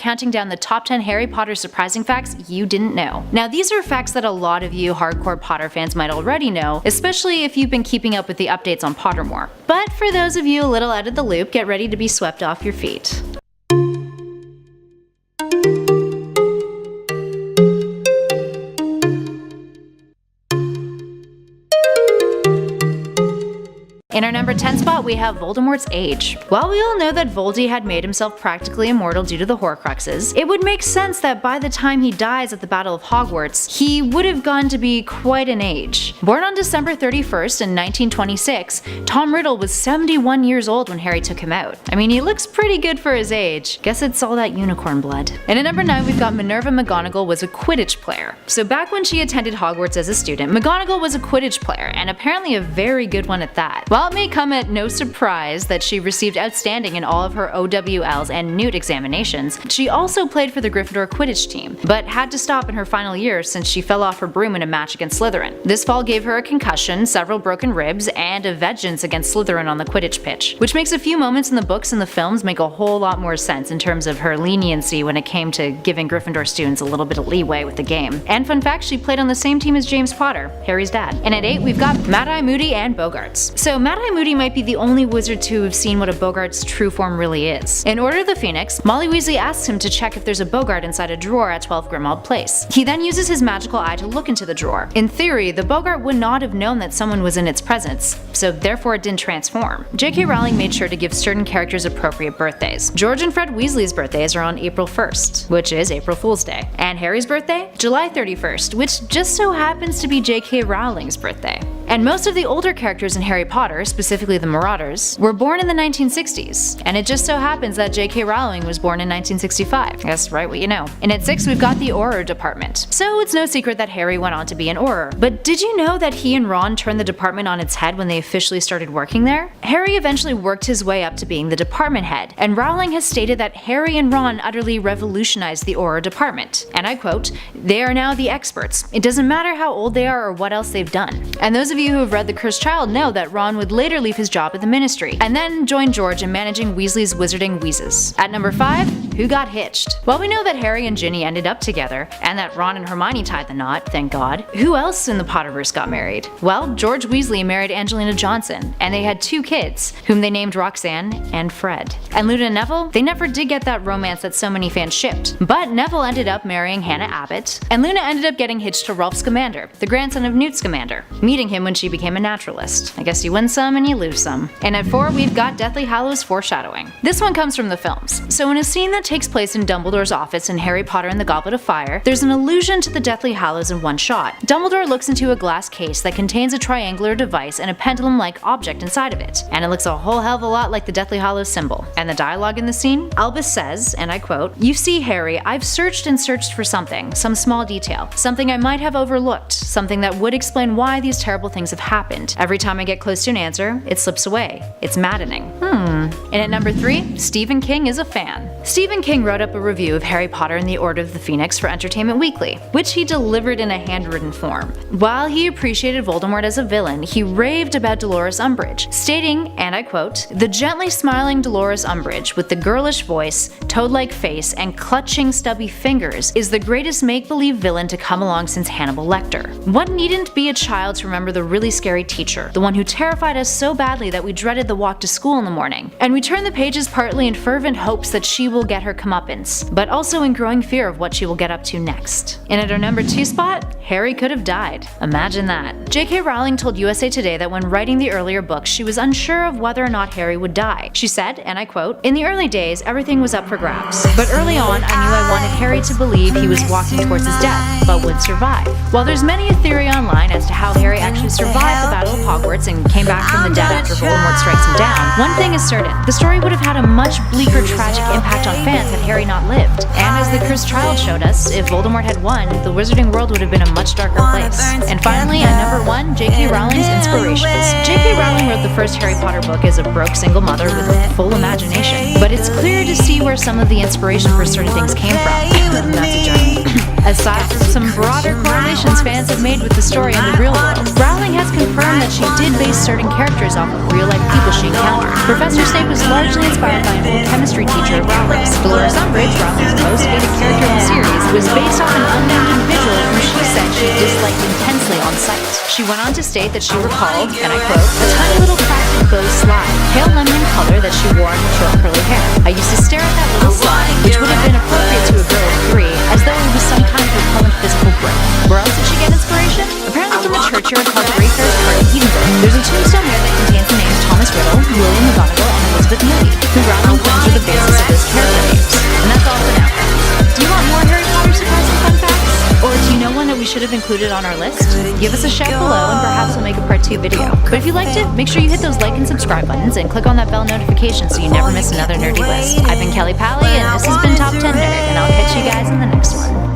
counting down the top 10 Harry Potter surprising facts you didn't know. Now these are facts that a lot of you hardcore Potter fans might already know, especially if you've been keeping up with the updates on Pottermore. But for those of you a little out of the loop, get ready to be swept off your feet. In our number 10 spot, we have Voldemort's age. While we all know that Voldy had made himself practically immortal due to the Horcruxes, it would make sense that by the time he dies at the Battle of Hogwarts, he would have gone to be quite an age. Born on December 31st in 1926, Tom Riddle was 71 years old when Harry took him out. I mean, he looks pretty good for his age. Guess it's all that unicorn blood. And at number 9, we've got Minerva McGonagall was a Quidditch player. So back when she attended Hogwarts as a student, McGonagall was a Quidditch player, and apparently a very good one at that. While it may come at no surprise that she received outstanding in all of her OWLs and Newt examinations, she also played for the Gryffindor Quidditch team, but had to stop in her final year since she fell off her broom in a match against Slytherin. This fall gave her a concussion, several broken ribs, and a vengeance against Slytherin on the Quidditch pitch, which makes a few moments in the books and the films make a whole lot more sense in terms of her leniency when it came to giving Gryffindor students a little bit of leeway with the game. And fun fact, she played on the same team as James Potter, Harry's dad. And at 8, we've got Mad-Eye Moody and BOGGARTS. So Mad-Eye Moody might be the only wizard to have seen what a Boggart's true form really is. In Order of the Phoenix, Molly Weasley asks him to check if there's a Boggart inside a drawer at 12 Grimmauld Place. He then uses his magical eye to look into the drawer. In theory, the Boggart would not have known that someone was in its presence, so therefore it didn't transform. J.K. Rowling made sure to give certain characters appropriate birthdays. George and Fred Weasley's birthdays are on April 1st, which is April Fool's Day. And Harry's birthday? July 31st, which just so happens to be J.K. Rowling's birthday. And most of the older characters in Harry Potter, specifically the Marauders, were born in the 1960s, and it just so happens that J.K. Rowling was born in 1965. Guess right what you know. And at 6, we've got the AUROR department. So it's no secret that Harry went on to be an AUROR. But did you know that he and Ron turned the department on its head when they officially started working there? Harry eventually worked his way up to being the department head, and Rowling has stated that Harry and Ron utterly revolutionized the AUROR department. And I quote, "They are now the experts. It doesn't matter how old they are or what else they've done." And those of you who have read The Cursed Child know that Ron would later leave his job at the Ministry, and then join George in managing Weasley's wizarding wheezes. At number 5, who got hitched? Well, we know that Harry and Ginny ended up together, and that Ron and Hermione tied the knot, thank God. Who else in the Potterverse got married? Well, George Weasley married Angelina Johnson, and they had 2 kids, whom they named Roxanne and Fred. And Luna and Neville? They never did get that romance that so many fans shipped, but Neville ended up marrying Hannah Abbott, and Luna ended up getting hitched to Rolf Scamander, the grandson of Newt Scamander, meeting him when she became a naturalist. I guess you win some and you lose some. And at 4, we've got Deathly Hallows foreshadowing. This one comes from the films. So in a scene that takes place in Dumbledore's office in Harry Potter and the Goblet of Fire, there's an allusion to the Deathly Hallows in one shot. Dumbledore looks into a glass case that contains a triangular device and a pendulum-like object inside of it, and it looks a whole hell of a lot like the Deathly Hallows symbol. And the dialogue in the scene? Albus says, and I quote, "You see, Harry, I've searched and searched for something, some small detail, something I might have overlooked, something that would explain why these terrible things have happened. Every time I get close to an answer, it slips away. It's maddening." And at number 3, Stephen King is a fan. Stephen King wrote up a review of Harry Potter and the Order of the Phoenix for Entertainment Weekly, which he delivered in a handwritten form. While he appreciated Voldemort as a villain, he raved about Dolores Umbridge, stating, and I quote, "The gently smiling Dolores Umbridge, with the girlish voice, toad-like face, and clutching stubby fingers, is the greatest make-believe villain to come along since Hannibal Lecter. One needn't be a child to remember the really scary teacher, the one who terrified us so badly that we dreaded the walk to school in the morning. And we turn the pages partly in fervent hopes that she will get her comeuppance, but also in growing fear of what she will get up to next." And at our number 2 spot, Harry could have died. Imagine that. J.K. Rowling told USA Today that when writing the earlier books, she was unsure of whether or not Harry would die. She said, and I quote, "In the early days, everything was up for grabs. But early on, I knew I wanted Harry to believe he was walking towards his death, but would survive." While there's many a theory online as to how Harry actually survived the Battle of Hogwarts and came back from the dead after Voldemort strikes him down, one thing is certain: the story would have had a much bleaker, tragic impact on fans had Harry not lived. And as the Cursed Child showed us, if Voldemort had won, the wizarding world would have been a much darker place. And finally, at number 1, J.K. Rowling's inspirations. J.K. Rowling wrote the first Harry Potter book as a broke single mother with a full imagination. But it's clear to see where some of the inspiration for certain things came from. That's a joke. aside from some broader correlations fans have made with the story in the real world. Rowling has confirmed that she did base certain characters off of real-life people she encountered. Professor Snape was largely inspired by an old chemistry teacher of Rowling's. Dolores Umbridge, Rowling's most hated character in the series, was based off an unnamed individual who she said she disliked intensely on sight. She went on to state that she recalled, and I quote, a tiny little crafted bow slide, pale lemon color that she wore in her short curly hair. I used to stare at that little slide, which would have been appropriate to a girl of 3, as though it was some kind of repellent physical brick. Where else did she get inspiration? Apparently from a churchyard called Greyfriars Park in Edinburgh. There's a tombstone there that contains the names Thomas Riddle, William McGonagall, and Elizabeth Moody, who Rowling claims are the basis of those character names. And that's all for now. Do you want more Harry Potter surprising fun facts? Or do you know one that we should have included on our list? Give us a shout below and perhaps we'll make a part 2 video. But if you liked it, make sure you hit those like and subscribe buttons and click on that bell notification so you never miss another nerdy list. I've been Kelly Pally and this has been Top 10 Nerd, and I'll catch you guys in the next one.